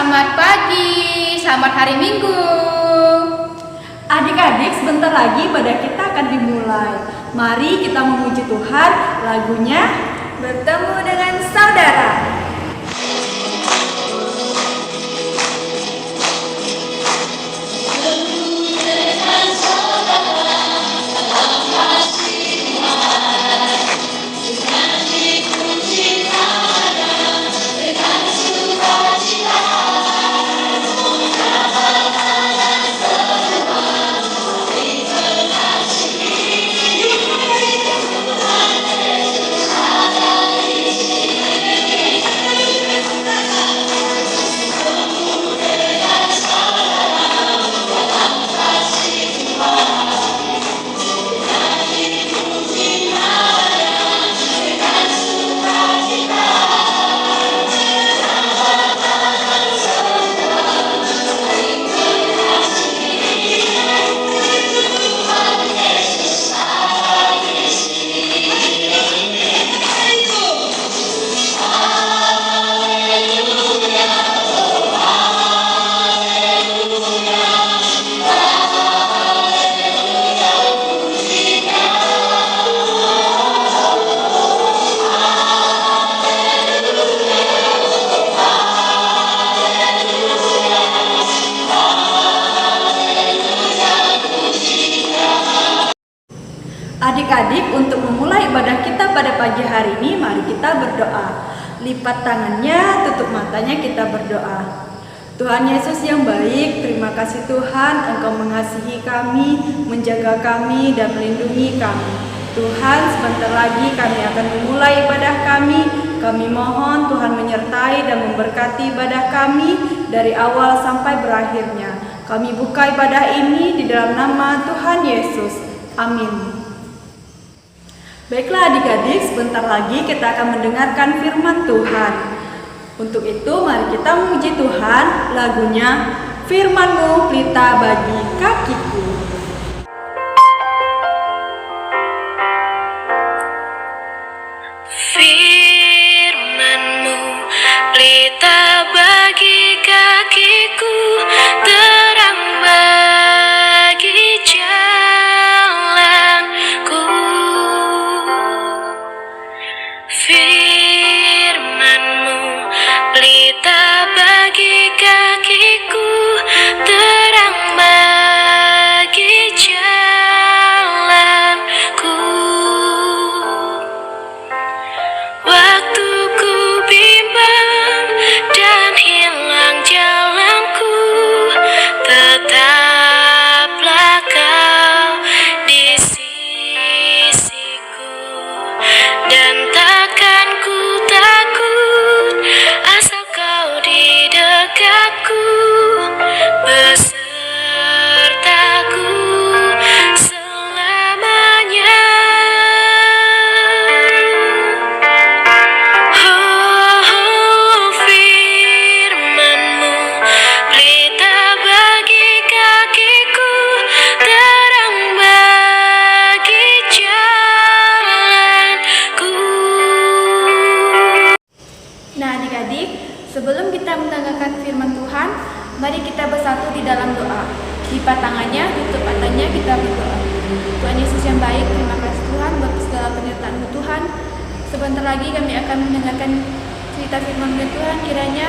Selamat pagi, selamat hari Minggu. Adik-adik, sebentar lagi ibadah kita akan dimulai. Mari kita memuji Tuhan, lagunya Bertemu dengan Saudara. Adik-adik, untuk memulai ibadah kita pada pagi hari ini, mari kita berdoa. Lipat tangannya, tutup matanya, kita berdoa. Tuhan Yesus yang baik, terima kasih Tuhan, Engkau mengasihi kami, menjaga kami, dan melindungi kami. Tuhan, sebentar lagi kami akan memulai ibadah kami. Kami mohon Tuhan menyertai dan memberkati ibadah kami dari awal sampai berakhirnya. Kami buka ibadah ini di dalam nama Tuhan Yesus. Amin. Baiklah adik-adik, sebentar lagi kita akan mendengarkan firman Tuhan. Untuk itu mari kita memuji Tuhan, lagunya Firman-Mu Pelita Bagi Kakiku. Firman-Mu pelita bagi kakiku, terang bagi jalanku. Firman-Mu pelita bagi kakiku, terang bagi jalanku. Waktu ku bimbang dan hilang jalanku, tetaplah Kau di sisiku, dan takkan ku takut asal Kau di dekatku, besertaku selamanya. Oh, firman-Mu pelita bagi kakiku, terang bagi jalanku. Nah adik-adik, sebelum kita mendengarkan firman Tuhan, mari kita bersatu di dalam doa. Lipat tangannya, tutup matanya, kita berdoa. Tuhan Yesus yang baik, terima kasih Tuhan buat segala penyertaan-Mu Tuhan. Sebentar lagi kami akan mendengarkan cerita firman Tuhan. Kiranya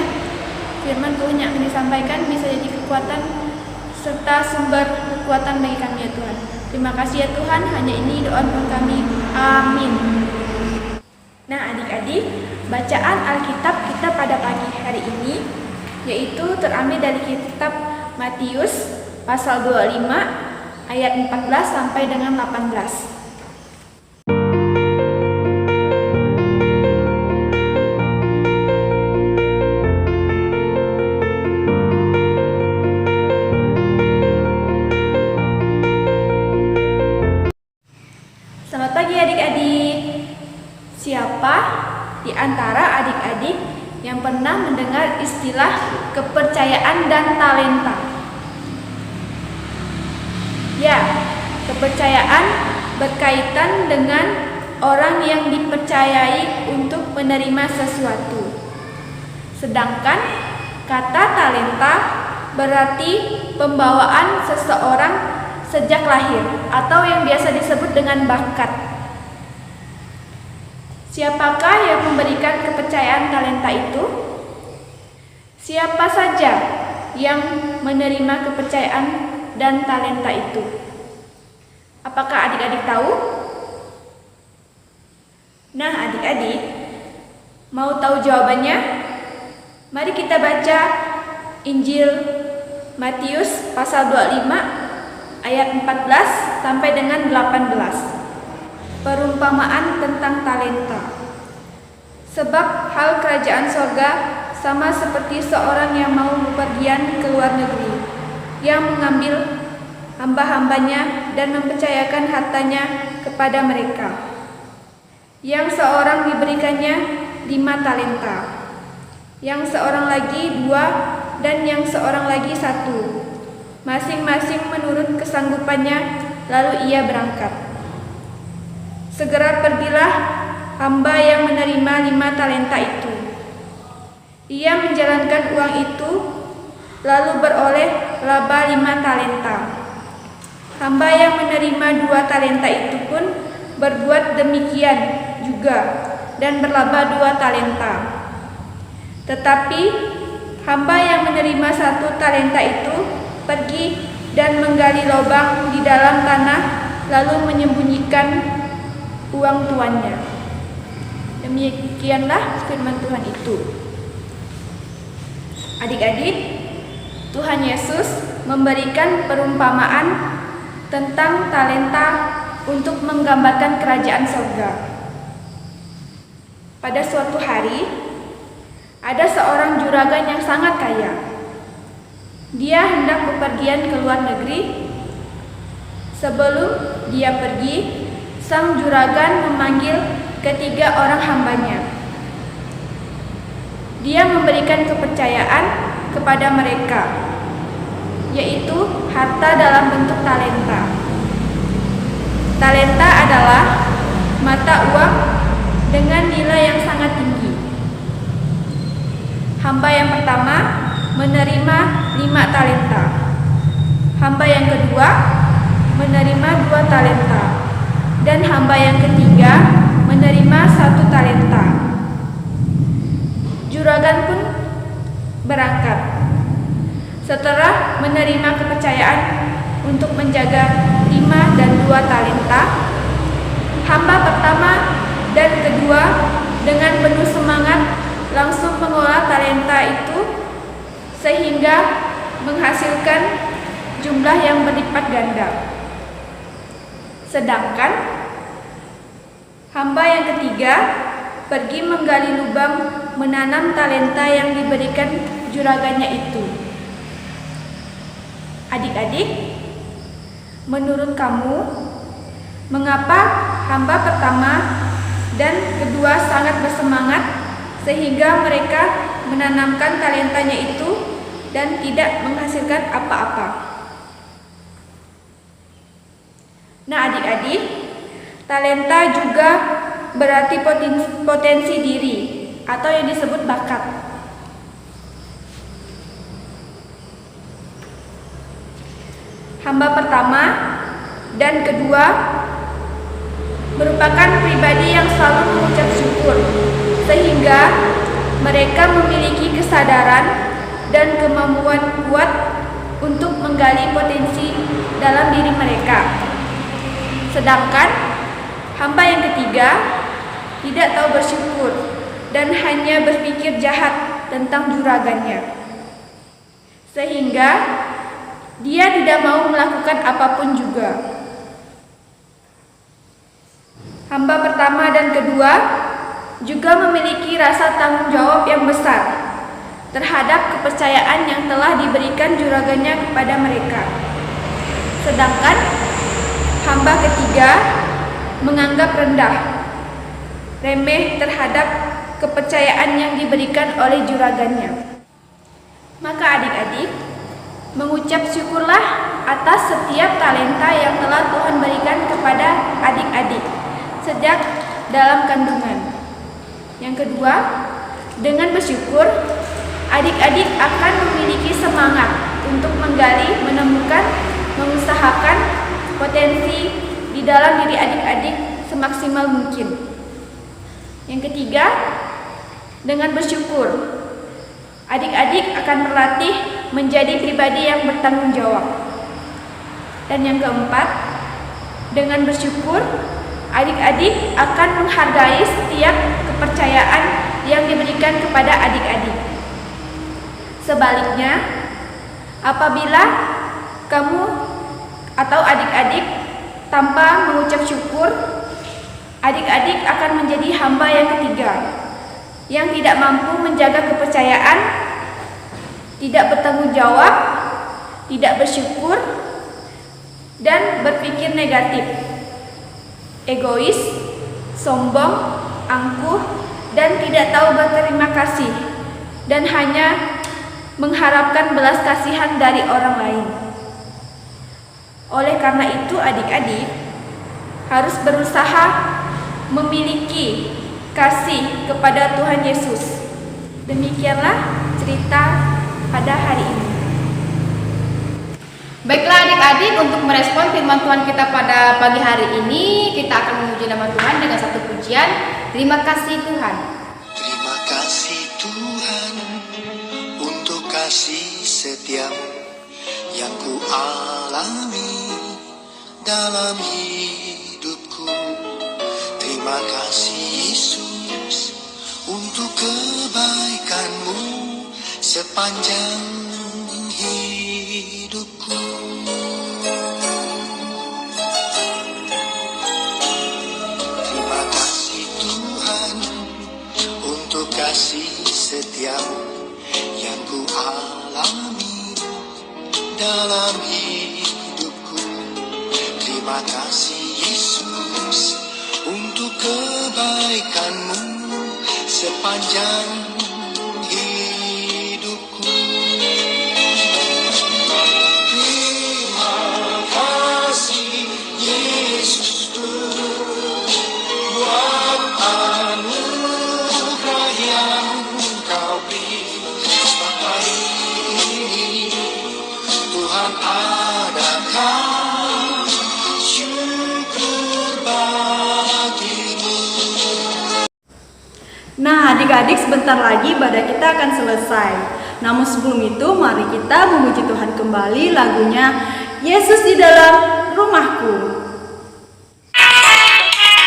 firman Tuhan yang akan disampaikan bisa jadi kekuatan serta sumber kekuatan bagi kami ya Tuhan. Terima kasih ya Tuhan, hanya ini doa kami. Amin. Nah adik-adik, bacaan Alkitab kita pada pagi hari ini yaitu terambil dari kitab Matius pasal 25 ayat 14 sampai dengan 18. Selamat pagi adik-adik. Siapa di antara adik-adik yang pernah mendengar istilah kepercayaan dan talenta? Ya, kepercayaan berkaitan dengan orang yang dipercayai untuk menerima sesuatu. Sedangkan Kata talenta berarti pembawaan seseorang sejak lahir atau yang biasa disebut dengan bakat. Siapakah yang memberikan kepercayaan talenta itu? Siapa saja yang menerima kepercayaan dan talenta itu? Apakah adik-adik tahu? Nah, adik-adik, mau tahu jawabannya? Mari kita baca Injil Matius pasal 25 ayat 14 sampai dengan 18. Perumpamaan tentang talenta. Sebab hal kerajaan sorga sama seperti seorang yang mau bepergian ke luar negeri, yang mengambil hamba-hambanya dan mempercayakan hartanya kepada mereka. Yang seorang diberikannya 5 talenta, yang seorang lagi 2, dan yang seorang lagi 1, masing-masing menurut kesanggupannya, lalu ia berangkat. Segera pergilah hamba yang menerima 5 talenta itu. Ia menjalankan uang itu, lalu beroleh laba 5 talenta. Hamba yang menerima 2 talenta itu pun berbuat demikian juga dan berlaba 2 talenta. Tetapi hamba yang menerima 1 talenta itu pergi dan menggali lubang di dalam tanah, lalu menyembunyikan uang tuannya. Demikianlah firman Tuhan itu. Adik-adik, Tuhan Yesus memberikan perumpamaan tentang talenta untuk menggambarkan kerajaan surga. Pada suatu hari, ada seorang juragan yang sangat kaya. Dia hendak bepergian ke luar negeri. Sebelum dia pergi, sang juragan memanggil ketiga orang hambanya. Dia memberikan kepercayaan kepada mereka, yaitu harta dalam bentuk talenta. Talenta adalah mata uang dengan nilai yang sangat tinggi. Hamba yang pertama menerima 5 talenta. Hamba yang kedua menerima 2 talenta. Dan hamba yang ketiga menerima 1 talenta. Juragan pun berangkat. Setelah menerima kepercayaan untuk menjaga 5 dan 2 talenta, hamba pertama dan kedua dengan penuh semangat langsung mengolah talenta itu sehingga menghasilkan jumlah yang berlipat ganda. Sedangkan hamba yang ketiga pergi menggali lubang menanam talenta yang diberikan juragannya itu. Adik-adik, menurut kamu, mengapa hamba pertama dan kedua sangat bersemangat sehingga mereka menanamkan talentanya itu dan tidak menghasilkan apa-apa? Nah, adik-adik, talenta juga berarti potensi diri atau yang disebut bakat. Hamba pertama dan kedua merupakan pribadi yang selalu mengucap syukur, sehingga mereka memiliki kesadaran dan kemampuan kuat untuk menggali potensi dalam diri mereka. Sedangkan hamba yang ketiga tidak tahu bersyukur dan hanya berpikir jahat tentang juragannya, sehingga dia tidak mau melakukan apapun juga. Hamba pertama dan kedua juga memiliki rasa tanggung jawab yang besar terhadap kepercayaan yang telah diberikan juragannya kepada mereka. Sedangkan hamba ketiga menganggap rendah, remeh terhadap kepercayaan yang diberikan oleh juragannya. Maka adik-adik, mengucap syukurlah atas setiap talenta yang telah Tuhan berikan kepada adik-adik sejak dalam kandungan. Yang kedua, dengan bersyukur, adik-adik akan memiliki semangat untuk menggali, menemukan, mengusahakan potensi di dalam diri adik-adik semaksimal mungkin. Yang ketiga, dengan bersyukur, adik-adik akan berlatih menjadi pribadi yang bertanggung jawab. Dan yang keempat, dengan bersyukur, adik-adik akan menghargai setiap kepercayaan yang diberikan kepada adik-adik. Sebaliknya, apabila kamu atau adik-adik tanpa mengucap syukur, adik-adik akan menjadi hamba yang ketiga, yang tidak mampu menjaga kepercayaan, tidak bertanggung jawab, tidak bersyukur, dan berpikir negatif, egois, sombong, angkuh, dan tidak tahu berterima kasih, dan hanya mengharapkan belas kasihan dari orang lain. Oleh karena itu, adik-adik harus berusaha memiliki kasih kepada Tuhan Yesus. Demikianlah cerita pada hari ini. Baiklah adik-adik, untuk merespon firman Tuhan kita pada pagi hari ini, kita akan memuji nama Tuhan dengan satu pujian. Terima kasih Tuhan. Terima kasih Tuhan untuk kasih setiamu yang ku alami dalam hidupku. Terima kasih Yesus untuk kebaikanmu sepanjang hidupku. Terima kasih Tuhan untuk kasih setiamu yang ku alami dalam hidupku. Terima kasih Yesus untuk kebaikanmu sepanjang hidupku. Terima kasih Yesusku buat anugerah yang Kau beri sampai ini. Tuhan adakan syukur bagimu. Nah, adik-adik, sebentar lagi ibadah kita akan selesai. Namun sebelum itu, mari kita memuji Tuhan kembali lagunya Yesus di dalam rumahku.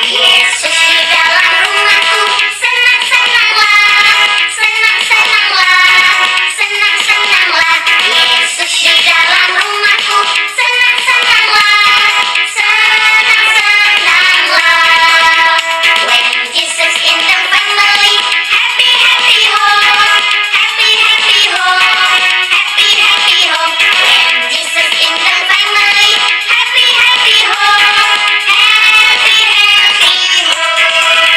Yesus di dalam rumahku, senang-senanglah, senang-senanglah, senang-senanglah. Yesus di dalam rumahku, senang-senanglah, senang-senanglah. When Jesus in the family, happy, happy home, happy, happy home, happy, happy home. When Jesus in the family, happy, happy home, happy, happy home.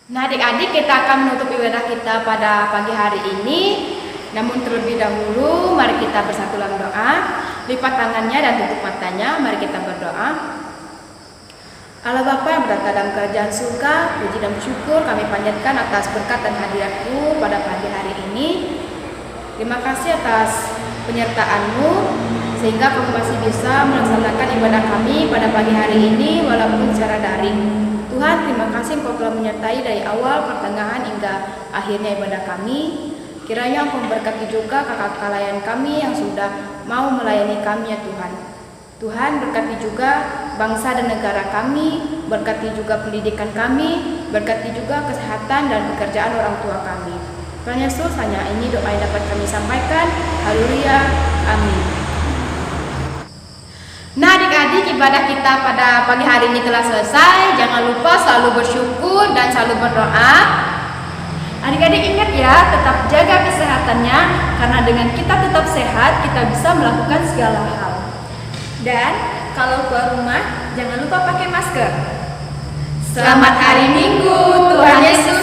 Nah adik-adik, kita akan menutup ibadah kita pada pagi hari ini. Namun terlebih dahulu, mari kita bersatu dalam doa. Lipat tangannya dan tutup matanya, mari kita berdoa. Allah Bapa yang berada dalam kerajaan surga, puji dan syukur kami panjatkan atas berkat dan hadirat-Mu pada pagi hari ini. Terima kasih atas penyertaan-Mu, sehingga kami masih bisa melaksanakan ibadah kami pada pagi hari ini walaupun secara daring. Tuhan, terima kasih Engkau telah menyertai dari awal, pertengahan hingga akhirnya ibadah kami. Kiranya Engkau memberkati juga kakak-kakak layan kami yang sudah mau melayani kami ya Tuhan. Tuhan, berkati juga bangsa dan negara kami, berkati juga pendidikan kami, berkati juga kesehatan dan pekerjaan orang tua kami. Tuhan Yesus, hanya ini doa yang dapat kami sampaikan. Haleluya, amin. Nah adik-adik, ibadah kita pada pagi hari ini telah selesai. Jangan lupa selalu bersyukur dan selalu berdoa. Adik-adik ingat ya, tetap jaga kesehatannya, karena dengan kita tetap sehat, kita bisa melakukan segala hal. Dan kalau keluar rumah, jangan lupa pakai masker. Selamat hari Minggu, Tuhan Yesus